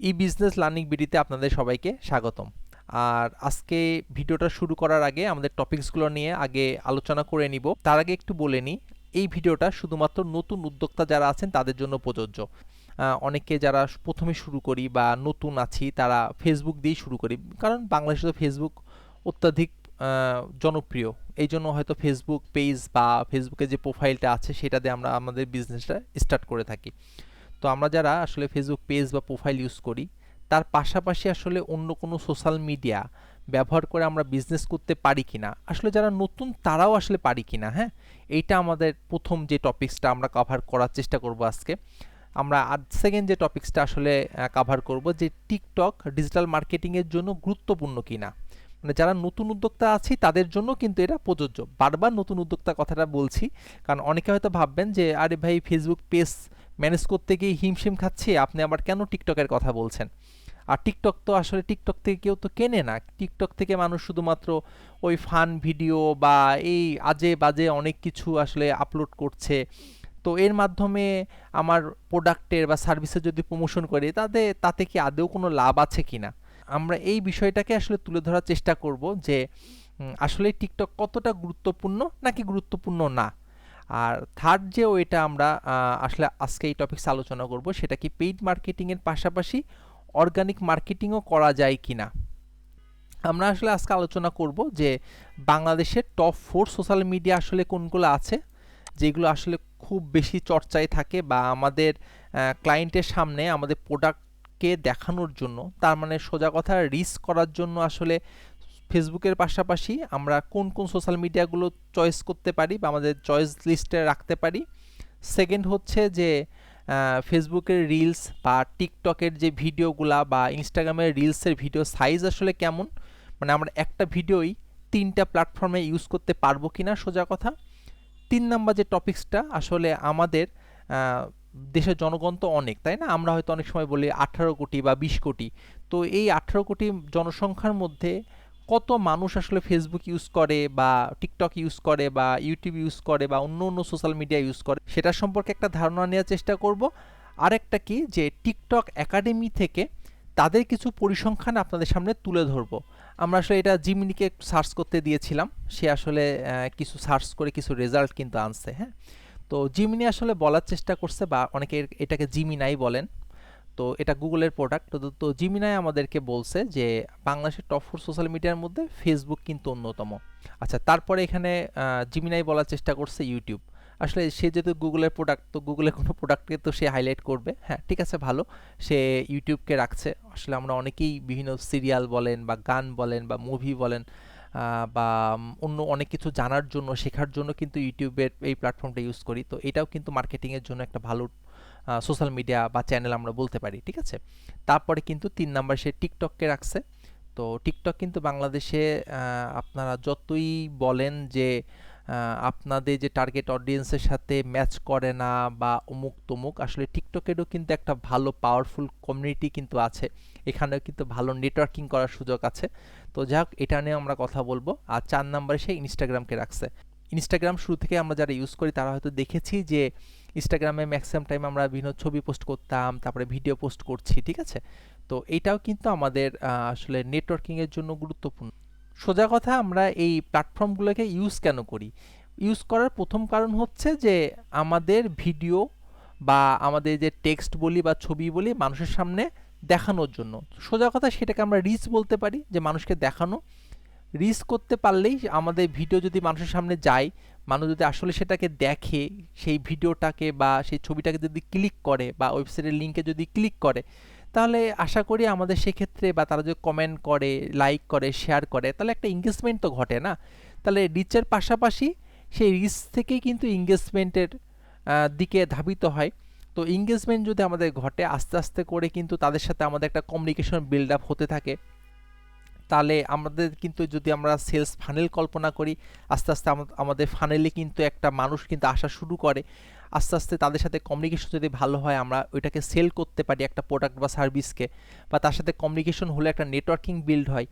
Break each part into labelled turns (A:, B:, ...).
A: ই business learning বিডিতে আপনাদের সবাইকে স্বাগতম। আর আজকে ভিডিওটা শুরু করার আগে আমাদের টপিকসগুলো নিয়ে আগে আলোচনা করে নিব। তার আগে একটু বলে নিই, এই ভিডিওটা শুধুমাত্র নতুন উদ্যোক্তা যারা আছেন তাদের জন্য প্রযোজ্য। অনেকে যারা প্রথমে শুরু করি বা নতুন আছি তারা ফেসবুক দিয়েই শুরু করি, কারণ বাংলাদেশে তো ফেসবুক অত্যাধিক জনপ্রিয়। এই জন্য হয়তো ফেসবুক পেজ বা ফেসবুকে যে প্রোফাইলটা আছে সেটা দিয়ে আমরা আমাদের বিজনেসটা স্টার্ট করে থাকি। তো আমরা যারা আসলে ফেসবুক পেজ বা প্রোফাইল ইউজ করি তার পাশাপাশি আসলে অন্য কোনো সোশ্যাল মিডিয়া ব্যবহার করে আমরা বিজনেস করতে পারি কিনা, আসলে যারা নতুন তারাও আসলে পারি কিনা, হ্যাঁ, এইটা আমাদের প্রথম যে টপিকসটা আমরা কভার করার চেষ্টা করব আজকে। আমরা সেকেন্ড যে টপিকসটা আসলে কভার করব যে টিকটক ডিজিটাল মার্কেটিংয়ের জন্য গুরুত্বপূর্ণ কিনা। মানে যারা নতুন উদ্যোক্তা আছি তাদের জন্য কিন্তু এটা প্রযোজ্য। বারবার নতুন উদ্যোক্তা কথাটা বলছি, কারণ অনেকে হয়তো ভাববেন যে আরে ভাই ফেসবুক পেজ ম্যানেজ করতে গিয়ে হিমশিম খাচ্ছি, আপনি আবার কেন টিকটকের কথা বলছেন। আর টিকটক তো আসলে টিকটক থেকে কেউ তো কেনে না, টিকটক থেকে মানুষ শুধুমাত্র ওই ফান ভিডিও বা এই আজে বাজে অনেক কিছু আসলে আপলোড করছে। তো এর মাধ্যমে আমার প্রোডাক্টের বা সার্ভিসের যদি প্রমোশন করি তাতে কি আদৌ কোনো লাভ আছে কিনা, আমরা এই বিষয়টাকে আসলে তুলে ধরার চেষ্টা করব যে আসলে টিকটক কতটা গুরুত্বপূর্ণ নাকি গুরুত্বপূর্ণ না। আর থার্ড যে ওইটা আমরা আসলে আজকে এই টপিকস আলোচনা করব সেটা কি পেইড মার্কেটিংয়ের পাশাপাশি অর্গানিক মার্কেটিংও করা যায় কিনা। আমরা আসলে আজকে আলোচনা করব যে বাংলাদেশের টপ 4 সোশ্যাল মিডিয়া আসলে কোনগুলো আছে যেগুলো আসলে খুব বেশি চর্চায় থাকে বা আমাদের ক্লায়েন্টের সামনে আমাদের প্রোডাক্টকে দেখানোর জন্য, তার মানে সোজা কথা রিচ করার জন্য আসলে ফেসবুকের পাশাপাশি আমরা কোন কোন সোশ্যাল মিডিয়াগুলো চয়েস করতে পারি বা আমাদের চয়েস লিস্টে রাখতে পারি। সেকেন্ড হচ্ছে যে ফেসবুকের রিলস বা টিকটকের যে ভিডিওগুলা বা ইনস্টাগ্রামের রিলসের ভিডিও সাইজ আসলে কেমন, মানে আমরা একটা ভিডিওই 3টা প্ল্যাটফর্মে ইউজ করতে পারবো কিনা সোজা কথা। 3 নাম্বার যে টপিক্সটা আসলে আমাদের দেশের জনগণ তো অনেক, তাই না, আমরা হয়তো অনেক সময় বলি 18 কোটি বা 20 কোটি। তো এই 18 কোটি জনসংখ্যার মধ্যে কত মানুষ আসলে ফেসবুক ইউজ করে বা টিকটক ইউজ করে বা ইউটিউব ইউজ করে বা অন্য অন্য সোশ্যাল মিডিয়া ইউজ করে, সেটা সম্পর্কে একটা ধারণা নেওয়ার চেষ্টা করব। আরেকটা কি যে টিকটক একাডেমি থেকে তাদের কিছু পরিসংখ্যান আপনাদের সামনে তুলে ধরবো। আমরা আসলে এটা জিমিনিকে সার্চ করতে দিয়েছিলাম, সে আসলে কিছু সার্চ করে কিছু রেজাল্ট কিন্তু আনছে, হ্যাঁ। তো জিমিনি আসলে বলার চেষ্টা করছে বা অনেকে এটাকে জিমিনাই বলেন, তো এটা গুগলের প্রোডাক্ট। তো জিমিনাই আমাদেরকে বলছে যে বাংলাদেশের টপ 4 সোশ্যাল মিডিয়ার মধ্যে ফেসবুক কিন্তু অন্যতম। আচ্ছা, তারপরে এখানে জিমিনাই বলার চেষ্টা করছে ইউটিউব। আসলে সে যেহেতু গুগলের প্রোডাক্ট, তো গুগলের কোনো প্রোডাক্টকে তো সে হাইলাইট করবে, হ্যাঁ ঠিক আছে, ভালো, সে ইউটিউবকে রাখছে। আসলে আমরা অনেকেই বিভিন্ন সিরিয়াল বলেন বা গান বলেন বা মুভি বলেন বা অন্য অনেক কিছু জানার জন্য শেখার জন্য কিন্তু ইউটিউবের এই প্ল্যাটফর্মটা ইউজ করি। তো এটাও কিন্তু মার্কেটিংয়ের জন্য একটা ভালো সোশ্যাল মিডিয়া বা চ্যানেল আমরা বলতে পারি, ঠিক আছে। তারপরে কিন্তু 3 নাম্বার সে টিকটককে রাখছে। তো টিকটক কিন্তু বাংলাদেশে আপনারা যতই বলেন যে আপনাদের যে টার্গেট অডিয়েন্সের সাথে ম্যাচ করে না বা অমুক তমুক, আসলে টিকটকেরও কিন্তু একটা ভালো পাওয়ারফুল কমিউনিটি কিন্তু আছে, এখানেও কিন্তু ভালো নেটওয়ার্কিং করার সুযোগ আছে। তো যাই হোক, এটা নিয়ে আমরা কথা বলবো। আর 4 নাম্বারে সে ইনস্টাগ্রামকে রাখছে। ইনস্টাগ্রাম শুরু থেকে আমরা যারা ইউজ করি তারা হয়তো দেখেছি যে ইনস্টাগ্রামে ম্যাক্সিমাম টাইম আমরা বিভিন্ন ছবি পোস্ট করতাম, তারপরে ভিডিও পোস্ট করছি, ঠিক আছে। তো এইটাও কিন্তু আমাদের আসলে নেটওয়ার্কিংয়ের জন্য গুরুত্বপূর্ণ। সোজা কথা, আমরা এই প্ল্যাটফর্মগুলোকে ইউজ কেন করি? ইউজ করার প্রথম কারণ হচ্ছে যে আমাদের ভিডিও বা আমাদের যে টেক্সট বলি বা ছবি বলি মানুষের সামনে দেখানোর জন্য। সোজা কথা সেটাকে আমরা রিচ বলতে পারি, যে মানুষকে দেখানো। রিচ করতে পারলেই আমাদের ভিডিও যদি মানুষের সামনে যায়, মানুষ যদি আসলে সেটাকে দেখে, সেই ভিডিওটাকে বা সেই ছবিটাকে যদি ক্লিক করে বা ওয়েবসাইটের লিঙ্কে যদি ক্লিক করে, তাহলে আশা করি আমাদের সেক্ষেত্রে বা তারা যদি কমেন্ট করে, লাইক করে, শেয়ার করে, তাহলে একটা এঙ্গেজমেন্ট তো ঘটে না। তাহলে রিচের পাশাপাশি সেই রিচ থেকেই কিন্তু এঙ্গেজমেন্টের দিকে ধাবিত হয়। তো এঙ্গেজমেন্ট যদি আমাদের ঘটে, আস্তে আস্তে করে কিন্তু তাদের সাথে আমাদের একটা কমিউনিকেশন বিল্ড আপ হতে থাকে। তাহলে আমাদের কিন্তু যদি আমরা সেলস ফানেল কল্পনা করি, আস্তে আস্তে আমাদের ফানেলে কিন্তু একটা মানুষ কিন্তু আসা শুরু করে। আস্তে আস্তে তাদের সাথে কমিউনিকেশন যদি ভালো হয়, আমরা ওইটাকে সেল করতে পারি একটা প্রোডাক্ট বা সার্ভিসকে, বা তার সাথে কমিউনিকেশন হলে একটা নেটওয়ার্কিং বিল্ড হয়।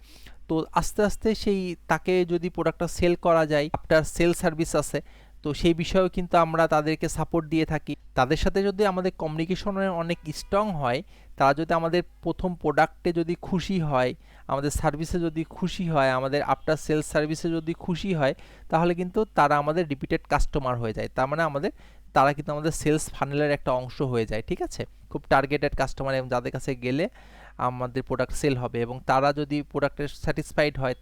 A: তো আস্তে আস্তে সেই তাকে যদি প্রোডাক্টটা সেল করা যায়, আফটার সেল সার্ভিস আছে, তো সেই বিষয়েও কিন্তু আমরা তাদেরকে সাপোর্ট দিয়ে থাকি। তাদের সাথে যদি আমাদের কমিউনিকেশনের অনেক স্ট্রং হয়, তারা যদি আমাদের প্রথম প্রোডাক্টে যদি খুশি হয়, আমাদের সার্ভিসে যদি খুশি হয়, আমাদের আফটার সেলস সার্ভিসে যদি খুশি হয়, তাহলে কিন্তু তারা আমাদের রিপিটেড কাস্টমার হয়ে যায়। তার মানে তারা কিন্তু আমাদের সেলস ফানেলের একটা অংশ হয়ে যায়, ঠিক আছে? খুব টার্গেটেড কাস্টমার, এবং যাদের কাছে গেলে আমাদের প্রোডাক্ট সেল হবে, এবং তারা যদি প্রোডাক্টের স্যাটিসফাইড হয়,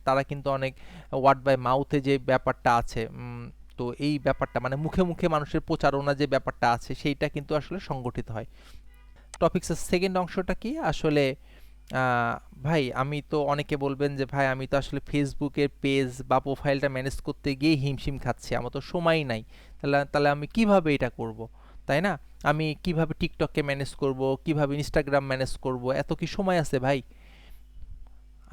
A: তারা কিন্তু অনেক ওয়ার্ড বাই মাউথে যে ব্যাপারটা আছে, তো এই ব্যাপারটা মানে মুখে মুখে মানুষের প্রচারণা যে ব্যাপারটা আছে, সেইটা কিন্তু আসলে সংগঠিত হয়। টপিক্সের সেকেন্ড অংশটা কি আসলে, ভাই আমি তো, অনেকে বলবেন যে ভাই আমি তো আসলে ফেসবুকের পেজ বা প্রোফাইলটা ম্যানেজ করতে গিয়ে হিমশিম খাচ্ছি, আমার তো সময় নাই, তাহলে আমি কিভাবে এটা করব, তাই না? আমি কিভাবে টিকটককে ম্যানেজ করব, কিভাবে ইনস্টাগ্রাম ম্যানেজ করব, এত কি সময় আছে ভাই?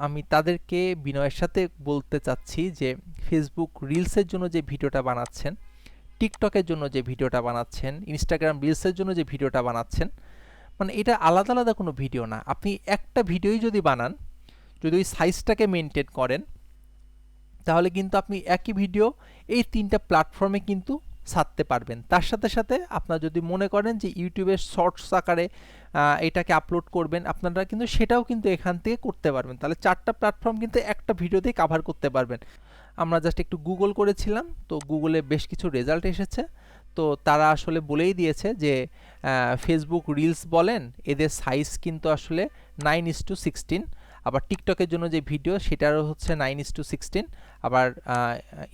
A: আমি তাদেরকে বিনয়ের সাথে বলতে চাচ্ছি যে ফেসবুক রিলসের জন্য যে ভিডিওটা বানাচ্ছেন, টিকটকের জন্য যে ভিডিওটা বানাচ্ছেন, ইনস্টাগ্রাম রিলসের জন্য যে ভিডিওটা বানাচ্ছেন, মানে এটা আলাদা আলাদা কোনো ভিডিও না। আপনি একটা ভিডিওই যদি বানান, যদি ওই সাইজটাকে মেনটেন করেন, তাহলে কিন্তু আপনি একই ভিডিও এই 3টা প্ল্যাটফর্মে কিন্তু ছাড়তে পারবেন। তার সাথে সাথে আপনারা যদি মনে করেন যে ইউটিউবের শর্টস আকারে এটাকে আপলোড করবেন, আপনারা কিন্তু সেটাও কিন্তু এখান থেকে করতে পারবেন। তাহলে 4টা প্ল্যাটফর্ম কিন্তু একটা ভিডিওতেই কাভার করতে পারবেন। আমরা জাস্ট একটু গুগল করেছিলাম, তো গুগলে বেশ কিছু রেজাল্ট এসেছে। তো তারা আসলে বলেই দিয়েছে যে ফেসবুক রিলস বলেন, এদের সাইজ কিন্তু আসলে 9:16। আবার টিকটকের জন্য যে ভিডিও, সেটারও হচ্ছে 9:16। আবার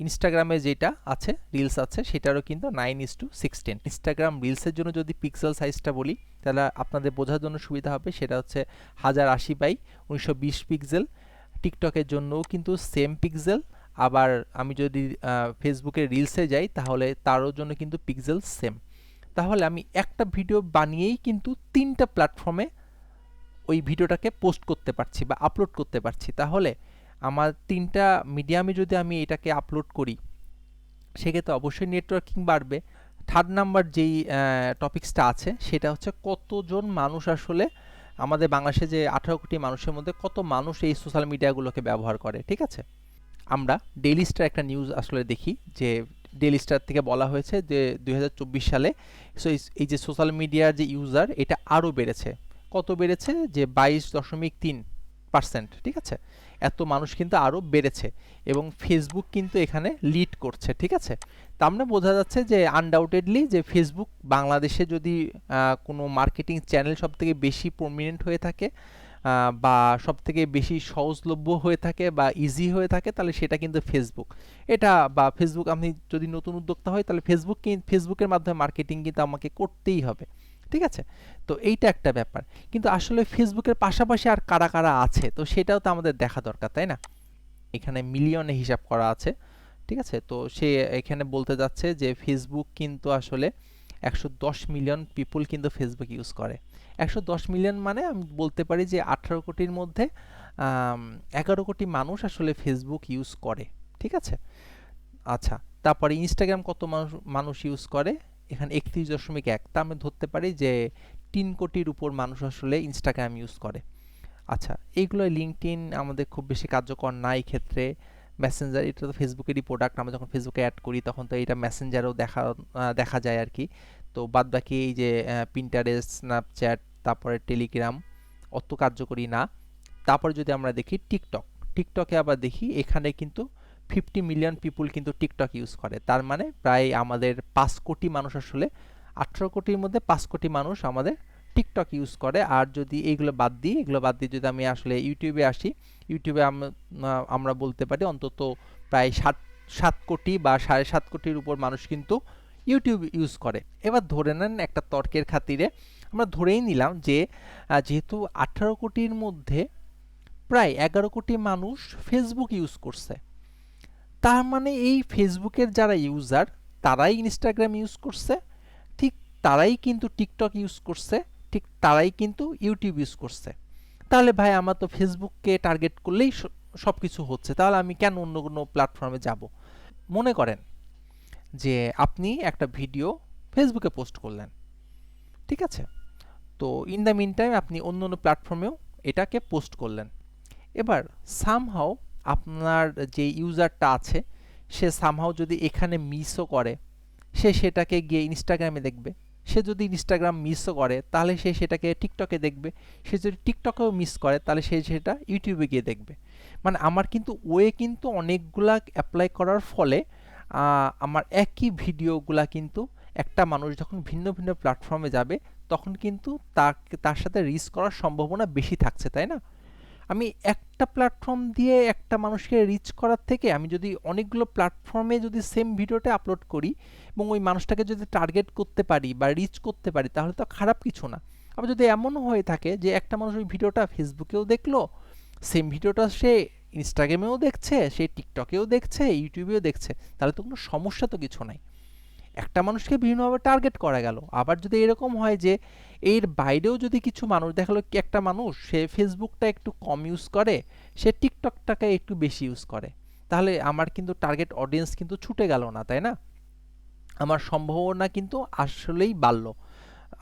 A: ইনস্টাগ্রামে যেটা আছে, রিলস আছে, সেটারও কিন্তু 9:16। ইনস্টাগ্রাম রিলসের জন্য যদি পিক্সেল সাইজটা বলি, তাহলে আপনাদের বোঝার জন্য সুবিধা হবে, সেটা হচ্ছে 1080x1920 পিক্সেল। টিকটকের জন্যও কিন্তু সেম পিক্সেল। আবার আমি যদি ফেসবুকের রিলসে যাই, তাহলে তারও জন্য কিন্তু পিক্সেল সেম। তাহলে আমি একটা ভিডিও বানিয়েই কিন্তু 3টা প্ল্যাটফর্মে ওই ভিডিওটাকে পোস্ট করতে পারছি বা আপলোড করতে পারছি। তাহলে আমার 3টা মিডিয়ামে যদি আমি এটাকে আপলোড করি, সেক্ষেত্রে অবশ্যই নেটওয়ার্কিং বাড়বে। থার্ড নাম্বার যেই টপিক্সটা আছে, সেটা হচ্ছে কতজন মানুষ আসলে আমাদের বাংলাদেশে, যে 18 কোটি মানুষের মধ্যে কত মানুষ এই সোশ্যাল মিডিয়াগুলোকে ব্যবহার করে, ঠিক আছে? আমরা ডেইলি স্টার একটা নিউজ আসলে দেখি, যে ডেইলি স্টার থেকে বলা হয়েছে যে 2024 সালে এই যে সোশ্যাল মিডিয়ার যে ইউজার, এটা আরও বেড়েছে। কত বেড়েছে? যে 22.3%, ঠিক আছে? এত মানুষ কিন্তু আরও বেড়েছে, এবং ফেসবুক কিন্তু এখানে লিড করছে, ঠিক আছে? তা আমরা বোঝা যাচ্ছে যে আনডাউটেডলি যে ফেসবুক বাংলাদেশে যদি কোনো মার্কেটিং চ্যানেল সব থেকে বেশি প্রমিনেন্ট হয়ে থাকে, বা সবথেকে বেশি সহজলভ্য হয়ে থাকে বা ইজি হয়ে থাকে, তাহলে সেটা কিন্তু ফেসবুক। এটা বা ফেসবুক, আমি যদি নতুন উদ্যোক্তা হয়, তাহলে ফেসবুকের মাধ্যমে মার্কেটিং কিন্তু আমাকে করতেই হবে, ঠিক আছে? তো এইটা একটা ব্যাপার। কিন্তু আসলে ফেসবুকের পাশাপাশি আর কারা কারা আছে, তো সেটাও তো আমাদের দেখা দরকার, তাই না? এখানে মিলিয়নে হিসাব করা আছে, ঠিক আছে? তো সে এখানে বলতে যাচ্ছে যে ফেসবুক কিন্তু আসলে 110 মিলিয়ন পিপুল কিন্তু ফেসবুক ইউজ করে। 110 মিলিয়ন মানে আমি বলতে পারি যে 18 কোটির মধ্যে 11 কোটি মানুষ আসলে ফেসবুক ইউজ করে, ঠিক আছে? আচ্ছা, তারপরে ইনস্টাগ্রাম কত মানুষ ইউজ করে? এখানে 31.1। তা আমি ধরতে পারি যে 3 কোটির উপর মানুষ আসলে ইনস্টাগ্রাম ইউজ করে। আচ্ছা, এইগুলো লিঙ্কডইন আমাদের খুব বেশি কার্যকর না এই ক্ষেত্রে। মেসেঞ্জার, এটা তো ফেসবুকেরই প্রোডাক্ট, আমরা যখন ফেসবুকে অ্যাড করি তখন তো এটা মেসেঞ্জারেও দেখা যায় আর কি। তো বাদ বাকি এই যে পিন্টারেস্ট, স্ন্যাপচ্যাট, তারপরে টেলিগ্রাম, অত কার্যকরী না। তারপরে যদি আমরা দেখি টিকটকে আবার দেখি, এখানে কিন্তু 50 মিলিয়ন পিপুল কিন্তু টিকটক ইউজ করে। তার মানে প্রায় আমাদের 5 কোটি মানুষ আসলে, 18 কোটির মধ্যে 5 কোটি মানুষ আমাদের টিকটক ইউজ করে। আর যদি এগুলো বাদ দিই, যদি আমি আসলে ইউটিউবে আসি, ইউটিউবে আমরা বলতে পারি অন্তত প্রায় 7 কোটি বা 7.5 কোটির উপর মানুষ কিন্তু ইউটিউব ইউজ করে। এবার ধরে নেন একটা তর্কের খাতিরে আমরা ধরেই নিলাম যে যেহেতু 18 কোটির মধ্যে প্রায় 11 কোটি মানুষ ফেসবুক ইউজ করছে, তার মানে এই ফেসবুকের যারা ইউজার, তারাই ইনস্টাগ্রাম ইউজ করছে, ঠিক তারাই কিন্তু টিকটক ইউজ করছে, ঠিক তারাই কিন্তু ইউটিউব ইউজ করছে। তাহলে ভাই আমার তো ফেসবুককে টার্গেট করলেই সব কিছু হচ্ছে, তাহলে আমি কেন অন্য কোনো প্ল্যাটফর্মে যাব? মনে করেন যে আপনি একটা ভিডিও ফেসবুকে পোস্ট করলেন, ঠিক আছে? তো ইন দ্য মিন টাইম আপনি অন্য অন্য প্ল্যাটফর্মেও এটাকে পোস্ট করলেন। এবার সামহাও আপনার যে ইউজারটা আছে, সে সামহাও যদি এখানে মিসও করে, সে সেটাকে গিয়ে ইনস্টাগ্রামে দেখবে, সে যদি ইনস্টাগ্রাম মিসও করে তাহলে সে সেটাকে টিকটকে দেখবে, সে যদি টিকটকেও মিস করে তাহলে সে সেটা ইউটিউবে গিয়ে দেখবে। মানে আমার কিন্তু ওয়ে কিন্তু অনেকগুলা অ্যাপ্লাই করার ফলে আমার একই ভিডিওগুলা কিন্তু একটা মানুষ যখন ভিন্ন ভিন্ন প্ল্যাটফর্মে যাবে তখন কিন্তু তার সাথে রিচ করার সম্ভাবনা বেশি থাকছে, তাই না? আমি একটা প্ল্যাটফর্ম দিয়ে একটা মানুষকে রিচ করার থেকে আমি যদি অনেকগুলো প্ল্যাটফর্মে যদি সেম ভিডিওটা আপলোড করি এবং ওই মানুষটাকে যদি টার্গেট করতে পারি বা রিচ করতে পারি তাহলে তো খারাপ কিছু না। আবার যদি এমনও হয়ে থাকে যে একটা মানুষ ওই ভিডিওটা ফেসবুকেও দেখলো, সেম ভিডিওটা সে ইনস্টাগ্রামেও দেখছে, সে টিকটকেও দেখছে, ইউটিউবেও দেখছে, তাহলে তো কোনো সমস্যা তো কিছু নাই। একটা মানুষকে বিভিন্নভাবে টার্গেট করা গেল। আবার যদি এরকম হয় যে এর বাইরেও যদি কিছু মানুষ দেখালো কি একটা মানুষ সে ফেসবুকটা একটু কম ইউজ করে, সে টিকটকটাকে একটু বেশি ইউজ করে, তাহলে আমার কিন্তু টার্গেট অডিয়েন্স কিন্তু ছুটে গেল না, তাই না? আমার সম্ভাবনা কিন্তু আসলেই বাড়ল।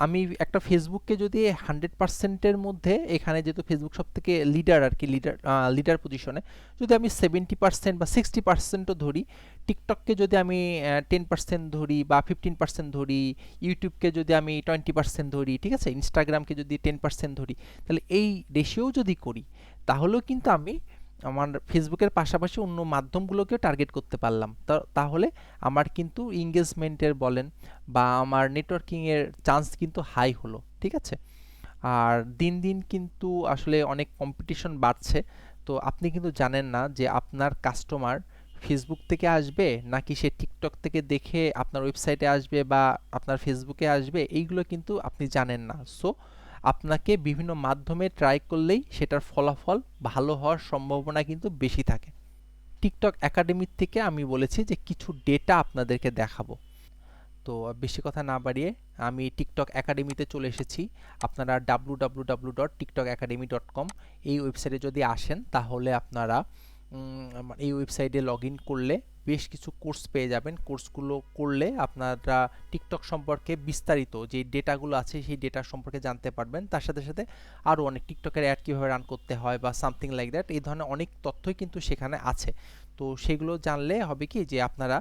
A: আমি একটা ফেসবুককে যদি 100%-এর মধ্যে, এখানে যেহেতু ফেসবুক সব থেকে লিডার আর কি, লিডার পজিশনে, যদি আমি 70% বা 60%ও ধরি, টিকটককে যদি আমি 10% ধরি বা 15% ধরি, ইউটিউবকে যদি আমি 20% ধরি, ঠিক আছে, ইনস্টাগ্রামকে যদি 10% ধরি, তাহলে এই রেশিও যদি করি তাহলেও কিন্তু আমি আমার ফেসবুকের পাশাপাশি অন্য মাধ্যমগুলোকেও টার্গেট করতে পারলাম। তাহলে আমার কিন্তু এঙ্গেজমেন্টের বলেন বা আমার নেটওয়ার্কিংয়ের চান্স কিন্তু হাই হলো, ঠিক আছে? আর দিন দিন কিন্তু আসলে অনেক কম্পিটিশন বাড়ছে। তো আপনি কিন্তু জানেন না যে আপনার কাস্টমার ফেসবুক থেকে আসবে নাকি সে টিকটক থেকে দেখে আপনার ওয়েবসাইটে আসবে বা আপনার ফেসবুকে আসবে, এইগুলো কিন্তু আপনি জানেন না। সো আপনাকে বিভিন্ন মাধ্যমে ট্রাই করলেই সেটার ফলাফল ভালো হওয়ার সম্ভাবনা কিন্তু বেশি থাকে। টিকটক একাডেমির থেকে আমি বলেছি যে কিছু ডেটা আপনাদেরকে দেখাবো। তো বেশি কথা না বাড়িয়ে আমি টিকটক একাডেমিতে চলে এসেছি। আপনারা www.tiktokacademy.com এই ওয়েবসাইটে যদি আসেন তাহলে আপনারা এই ওয়েবসাইটে লগ ইন করলে বেশ কিছু কোর্স পেয়ে যাবেন। কোর্সগুলো করলে আপনারা টিকটক সম্পর্কে বিস্তারিত যে ডেটাগুলো আছে সেই ডেটা সম্পর্কে জানতে পারবেন। তার সাথে সাথে আরও অনেক টিকটকের অ্যাড কীভাবে রান করতে হয় বা সামথিং লাইক দ্যাট, এই ধরনের অনেক তথ্যই কিন্তু সেখানে আছে। তো সেগুলো জানলে হবে কি যে আপনারা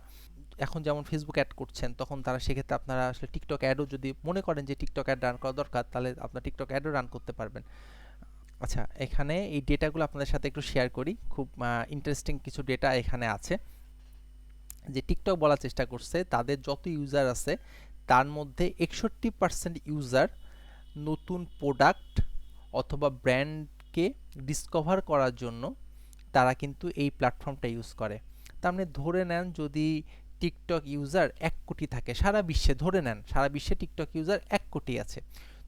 A: এখন যেমন ফেসবুক অ্যাড করছেন তখন তারা সেক্ষেত্রে আপনারা আসলে টিকটক অ্যাডও যদি মনে করেন যে টিকটক অ্যাড রান করা দরকার তাহলে আপনার টিকটক অ্যাডও রান করতে পারবেন। আচ্ছা, এখানে এই ডেটাগুলো আপনাদের সাথে একটু শেয়ার করি। খুব ইন্টারেস্টিং কিছু ডেটা এখানে আছে। যে টিকটক বলার চেষ্টা করছে তাদের যত ইউজার আছে তার মধ্যে 61% ইউজার নতুন প্রোডাক্ট অথবা ব্র্যান্ডকে ডিসকভার করার জন্য তারা কিন্তু এই প্ল্যাটফর্মটা ইউজ করে। তার মানে ধরে নেন যদি টিকটক ইউজার 1 কোটি থাকে সারা বিশ্বে, ধরে নেন সারা বিশ্বে টিকটক ইউজার 1 কোটি আছে,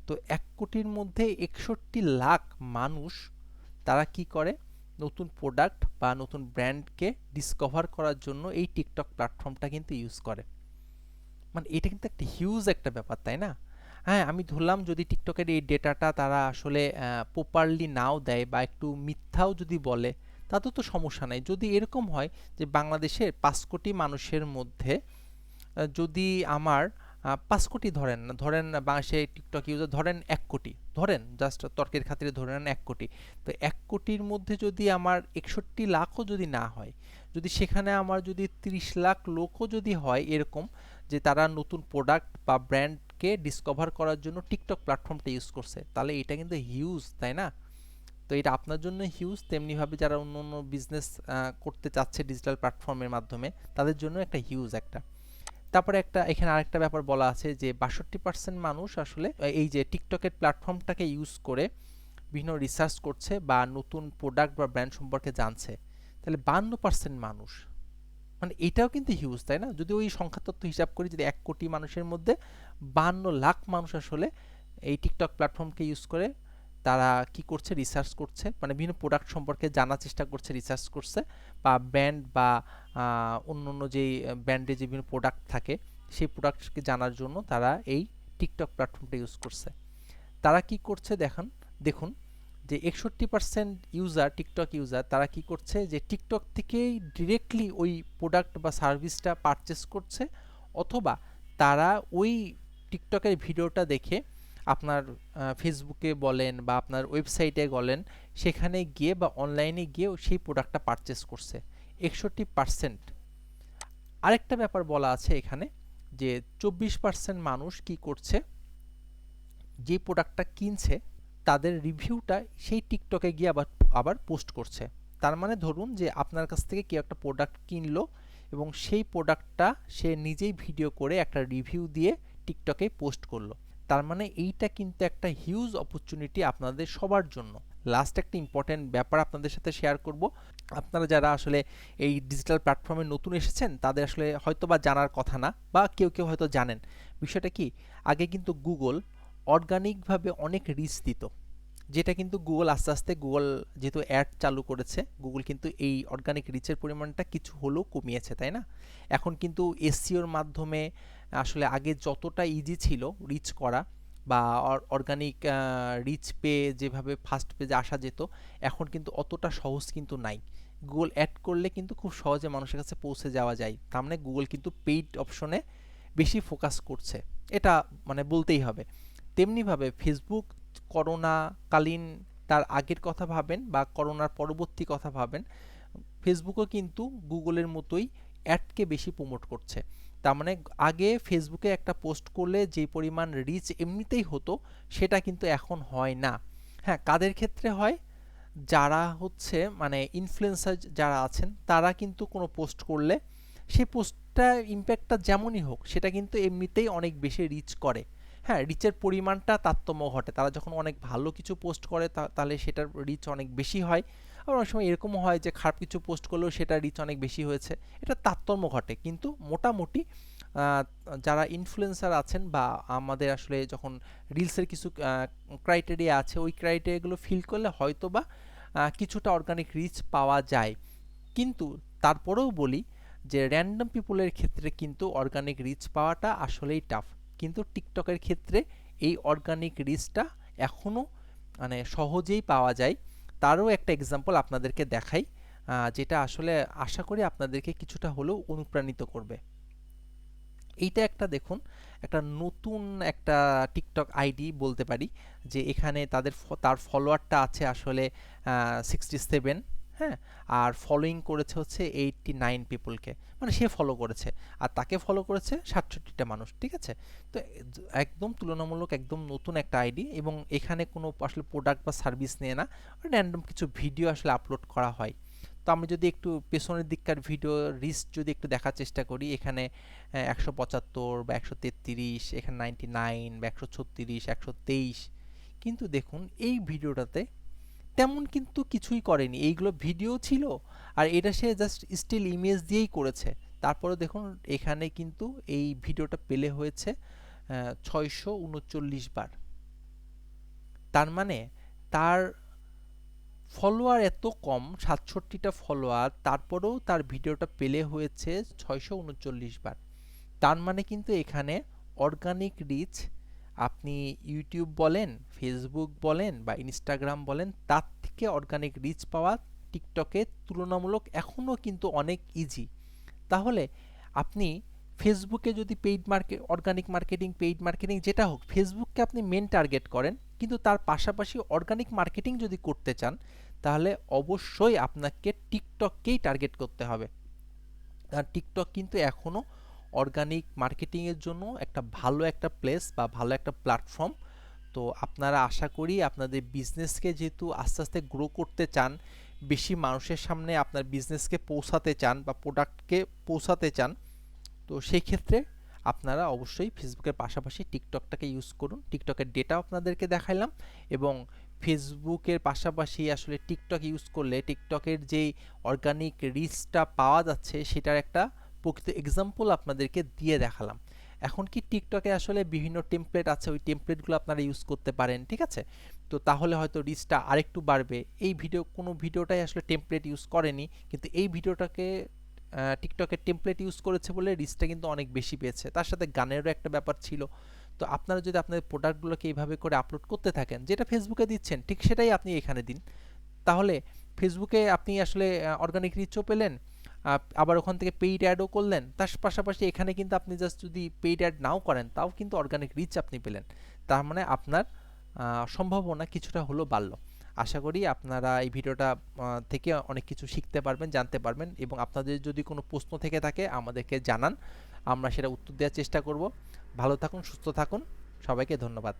A: তো 1 কোটির মধ্যে 61 লাখ মানুষ তারা কি করে, নতুন প্রোডাক্ট বা নতুন ব্র্যান্ডকে ডিসকভার করার জন্য এই টিকটক প্ল্যাটফর্মটা কিন্তু ইউজ করে। মানে এটা কিন্তু একটা হিউজ একটা ব্যাপার, তাই না? হ্যাঁ, আমি ধরলাম যদি টিকটকের এই ডেটাটা তারা আসলে প্রপারলি নাও দেয় বা একটু মিথ্যাও যদি বলে তাতেও তো সমস্যা নাই। যদি এরকম হয় যে বাংলাদেশের 5 কোটি মানুষের মধ্যে যদি আমার 5 কোটি ধরেন না, ধরেন বাংলাদেশে টিকটক ইউজার ধরেন 1 কোটি, ধরেন জাস্ট তর্কের খাতিরে ধরে নেন 1 কোটি, তো 1 কোটির মধ্যে যদি আমার 61 লাখও যদি না হয়, যদি সেখানে আমার যদি 30 লাখ লোকও যদি হয় এরকম যে তারা নতুন প্রোডাক্ট বা ব্র্যান্ডকে ডিসকভার করার জন্য টিকটক প্ল্যাটফর্মটা ইউজ করছে, তাহলে এটা কিন্তু হিউজ, তাই না? তো এটা আপনার জন্য হিউজ, তেমনিভাবে যারা অন্য অন্য বিজনেস করতে চাচ্ছে ডিজিটাল প্ল্যাটফর্মের মাধ্যমে তাদের জন্য একটা হিউজ একটা। তারপরে একটা এখানে আরেকটা ব্যাপার বলা আছে যে 62% মানুষ আসলে এই যে টিকটকের প্ল্যাটফর্মটাকে ইউজ করে বিভিন্ন রিসার্চ করছে বা নতুন প্রোডাক্ট বা ব্র্যান্ড সম্পর্কে জানছে। তাহলে 52% মানুষ, মানে এটাও কিন্তু হিউজ, তাই না? যদি ওই সংখ্যা তত্ত্ব হিসাব করি, যদি 1 কোটি মানুষের মধ্যে 52 লাখ মানুষ আসলে এই টিকটক প্ল্যাটফর্মকে ইউজ করে তারা কি করছে, রিসার্চ করছে, মানে বিভিন্ন প্রোডাক্ট সম্পর্কে জানার চেষ্টা করছে, রিসার্চ করছে, বা ব্র্যান্ড বা অন্য অন্য যেই ব্র্যান্ডে যে বিভিন্ন প্রোডাক্ট থাকে সেই প্রোডাক্টকে জানার জন্য তারা এই টিকটক প্ল্যাটফর্মটা ইউজ করছে। তারা কি করছে দেখুন যে 61% ইউজার টিকটক ইউজার তারা কি করছে যে টিকটক থেকেই ডিরেক্টলি ওই প্রোডাক্ট বা সার্ভিসটা পারচেস করছে, অথবা তারা ওই টিকটকের ভিডিওটা দেখে আপনার ফেসবুকে বলেন বা আপনার ওয়েবসাইটে বলেন সেখানে গিয়ে বা অনলাইনে গিয়ে সেই প্রোডাক্টটা পারচেস করছে 61%। আরেকটা ব্যাপার বলা আছে এখানে যে 24% মানুষ কি করছে, যে প্রোডাক্টটা কিনছে তাদের রিভিউটা সেই টিকটকে গিয়ে আবার আবার পোস্ট করছে। তার মানে ধরুন যে আপনার কাছ থেকে কেউ একটা প্রোডাক্ট কিনলো এবং সেই প্রোডাক্টটা সে নিজেই ভিডিও করে একটা রিভিউ দিয়ে টিকটকে পোস্ট করলো। তার মানে এইটা কিন্তু একটা হিউজ অপরচুনিটি আপনাদের সবার জন্য। লাস্ট একটা ইম্পর্টেন্ট ব্যাপার আপনাদের সাথে শেয়ার করব। আপনারা যারা আসলে এই ডিজিটাল প্ল্যাটফর্মে নতুন এসেছেন তাদের আসলে হয়তো বা জানার কথা না, বা কেউ কেউ হয়তো জানেন। বিষয়টা কি, আগে কিন্তু গুগল অর্গানিকভাবে অনেক রিচ দিত, যেটা কিন্তু গুগল আস্তে আস্তে, গুগল যেহেতু অ্যাড চালু করেছে, গুগল কিন্তু এই অর্গানিক রিচের পরিমাণটা কিছু হলেও কমিয়েছে, তাই না? এখন কিন্তু এসইওর মাধ্যমে আসলে আগে যতটা ইজি ছিল রিচ করা বা অর্গানিক রিচ পেয়ে যেভাবে ফার্স্ট পেজে আসা যেত, এখন কিন্তু অতটা সহজ কিন্তু নাই। গুগল অ্যাড করলে কিন্তু খুব সহজে মানুষের কাছে পৌঁছে যাওয়া যায়। তার মানে গুগল কিন্তু পেইড অপশনে বেশি ফোকাস করছে, এটা মানে বলতেই হবে। তেমনিভাবে ফেসবুক করোনাকালীন, তার আগের কথা ভাবেন বা করোনার পরবর্তী কথা ভাবেন, ফেসবুকও কিন্তু গুগলের মতোই অ্যাডকে বেশি প্রমোট করছে। তার মানে আগে ফেসবুকে একটা পোস্ট করলে যে পরিমাণ রিচ এমনিতেই হতো, সেটা কিন্তু এখন হয় না। হ্যাঁ, কাদের ক্ষেত্রে হয়? যারা হচ্ছে মানে ইনফ্লুয়েন্সার যারা আছেন, তারা কিন্তু কোনো পোস্ট করলে সেই পোস্টটা ইম্প্যাক্টটা যেমনই হোক সেটা কিন্তু এমনিতেই অনেক বেশি রিচ করে। হ্যাঁ, রিচের পরিমাণটা তারতম্য ঘটে। তারা যখন অনেক ভালো কিছু পোস্ট করে তাহলে সেটার রিচ অনেক বেশি হয়। আবার অনেক সময় এরকমও হয় যে খারাপ কিছু পোস্ট করলেও সেটা রিচ অনেক বেশি হয়েছে। এটা তারতম্য ঘটে, কিন্তু মোটামুটি যারা ইনফ্লুয়েন্সার আছেন বা আমাদের আসলে যখন রিলসের কিছু ক্রাইটেরিয়া আছে, ওই ক্রাইটেরিয়াগুলো ফিল করলে হয়তো বা কিছুটা অর্গানিক রিচ পাওয়া যায়। কিন্তু তারপরেও বলি যে র্যান্ডম পিপলের ক্ষেত্রে কিন্তু অর্গানিক রিচ পাওয়াটা আসলেই টাফ। কিন্তু টিকটকের ক্ষেত্রে এই অর্গানিক রিচটা এখনও মানে সহজেই পাওয়া যায়। তারও একটা এক্সাম্পল আপনাদেরকে দেখাই, যেটা আসলে আশা করি আপনাদেরকে কিছুটা হলেও অনুপ্রাণিত করবে। এইটা একটা দেখুন, একটা নতুন একটা টিকটক আইডি বলতে পারি, যে এখানে তার ফলোয়ারটা আছে আসলে 67, হ্যাঁ, আর ফলোইং করেছে হচ্ছে 89 পিপলকে, মানে সে ফলো করেছে আর তাকে ফলো করেছে 67টা মানুষ, ঠিক আছে? তো একদম তুলনামূলক একদম নতুন একটা আইডি, এবং এখানে কোনো আসলে প্রোডাক্ট বা সার্ভিস নিয়ে না, র্যান্ডম কিছু ভিডিও আসলে আপলোড করা হয়। তো আমি যদি একটু পেছনের দিককার ভিডিও রিচ যদি একটু দেখার চেষ্টা করি, এখানে 175 বা 133, এখানে 99 বা 136, 123। কিন্তু দেখুন এই ভিডিওটাতে তেমন কিন্তু কিছুই করেনি, এইগুলো ভিডিও ছিল আর এটা সে জাস্ট স্টিল ইমেজ দিয়েই করেছে। তারপরে দেখুন এখানে কিন্তু এই ভিডিওটা প্লে হয়েছে 639 বার। তার মানে তার ফলোয়ার এত কম, 67টা ফলোয়ার, তারপরেও তার ভিডিওটা প্লে হয়েছে 639 বার। তার মানে কিন্তু এখানে অর্গানিক রিচ, আপনি ইউটিউব বলেন, ফেসবুক বলেন বা ইনস্টাগ্রাম বলেন, তার থেকে অর্গানিক রিচ পাওয়া টিকটকে তুলনামূলক এখনও কিন্তু অনেক ইজি। তাহলে আপনি ফেসবুকে যদি অর্গানিক মার্কেটিং, পেইড মার্কেটিং যেটা হোক, ফেসবুককে আপনি মেন টার্গেট করেন, কিন্তু তার পাশাপাশি অর্গানিক মার্কেটিং যদি করতে চান, তাহলে অবশ্যই আপনাকে টিকটককেই টার্গেট করতে হবে। আর টিকটক কিন্তু এখনও অর্গানিক মার্কেটিংয়ের জন্য একটা ভালো একটা প্লেস বা ভালো একটা প্ল্যাটফর্ম। তো আপনারা আশা করি আপনাদের বিজনেসকে যেহেতু আস্তে আস্তে গ্রো করতে চান, বেশি মানুষের সামনে আপনার বিজনেসকে পৌঁছাতে চান বা প্রোডাক্টকে পৌঁছাতে চান, তো সেই ক্ষেত্রে আপনারা অবশ্যই ফেসবুকের পাশাপাশি টিকটকটাকে ইউজ করুন। টিকটকের ডেটা আপনাদেরকে দেখাইলাম, এবং ফেসবুকের পাশাপাশি আসলে টিকটক ইউজ করলে টিকটকের যেই অর্গানিক রিচটা পাওয়া যাচ্ছে সেটার একটা প্রকৃত এক্সাম্পল আপনাদেরকে দিয়ে দেখালাম। এখন কি টিকটকে আসলে বিভিন্ন টেমপ্লেট আছে, ওই টেমপ্লেটগুলো আপনারা ইউজ করতে পারেন, ঠিক আছে? তো তাহলে হয়তো রিচটা আরেকটু বাড়বে। এই কোনো ভিডিওটাই আসলে টেমপ্লেট ইউজ করেনি, কিন্তু এই ভিডিওটাকে টিকটকের টেমপ্লেট ইউজ করেছে বলে রিচটা কিন্তু অনেক বেশি পেয়েছে। তার সাথে গানেরও একটা ব্যাপার ছিল। তো আপনারা যদি আপনাদের প্রোডাক্টগুলোকে এইভাবে করে আপলোড করতে থাকেন, যেটা ফেসবুকে দিচ্ছেন ঠিক সেটাই আপনি এখানে দিন, তাহলে ফেসবুকে আপনি আসলে অর্গানিক রিচও পেলেন, আবার ওখান থেকে পেইড অ্যাডও করলেন। তার পাশাপাশি এখানে কিন্তু আপনি জাস্ট যদি পেইড অ্যাড নাও করেন, তাও কিন্তু অর্গানিক রিচ আপনি পেলেন। তার মানে আপনার সম্ভাবনা কিছুটা হলেও বাড়লো। আশা করি আপনারা এই ভিডিওটা থেকে অনেক কিছু শিখতে পারবেন, জানতে পারবেন, এবং আপনাদের যদি কোনো প্রশ্ন থেকে থাকে আমাদেরকে জানান। আমরা সেটা উত্তর দেওয়ার চেষ্টা করব। ভালো থাকুন, সুস্থ থাকুন, সবাইকে ধন্যবাদ।